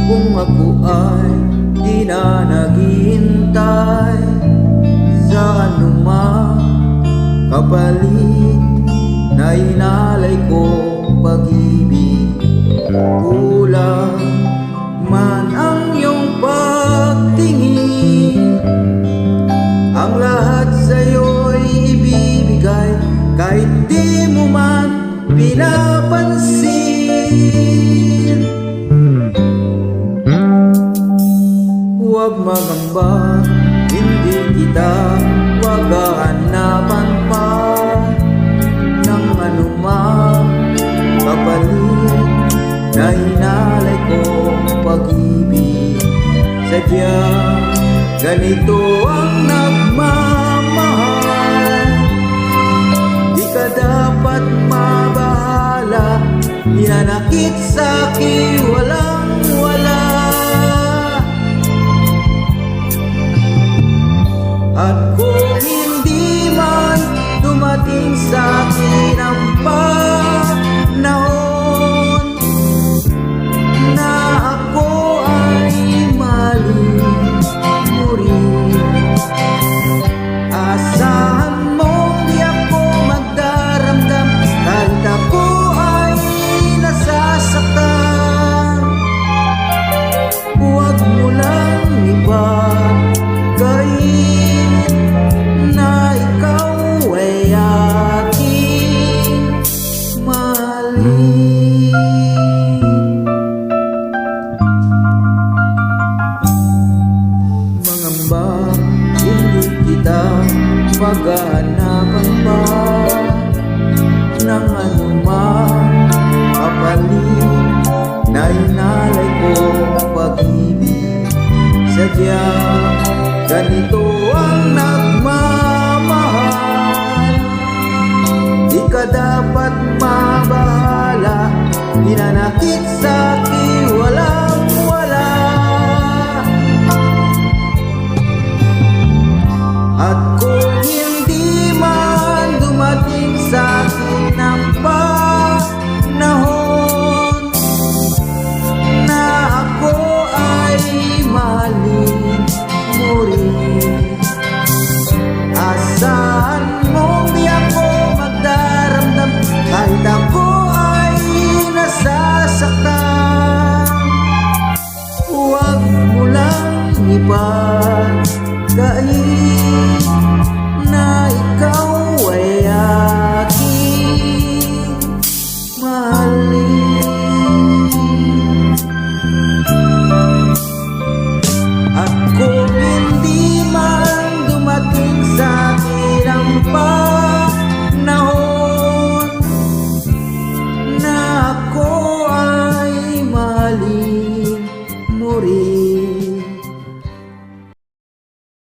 kung ako ay di na naghihintay sa anumang kapalit na inalay kong pag-ibig. Kulang man ang iyong pagtingin, ang lahat sa'yo'y ibibigay kahit di mo man pinapansin. Huwag magamba, hindi kita maghahanapan pa ng anumang kapalit na hinalay kong pag-ibig. Sadyang ganito ang nagmamahal, di ka dapat mabahala, hinanakit sa'kin walang wala. At kung hindi man dumating sa'kin ang panahon na ako ay malimuri, asahan mong di ako magdaramdam kahit ako ay nasasaktan. Huwag mo lang ibagayin na ikaw ay aking mahalin. Mangamba, hindi kita maghahanapan pa ng anumang kapalit na inalay kong pag-ibig. Sadyang ganito ang nagmamahal, di ka dapat mabahala, hinanakit sa'kin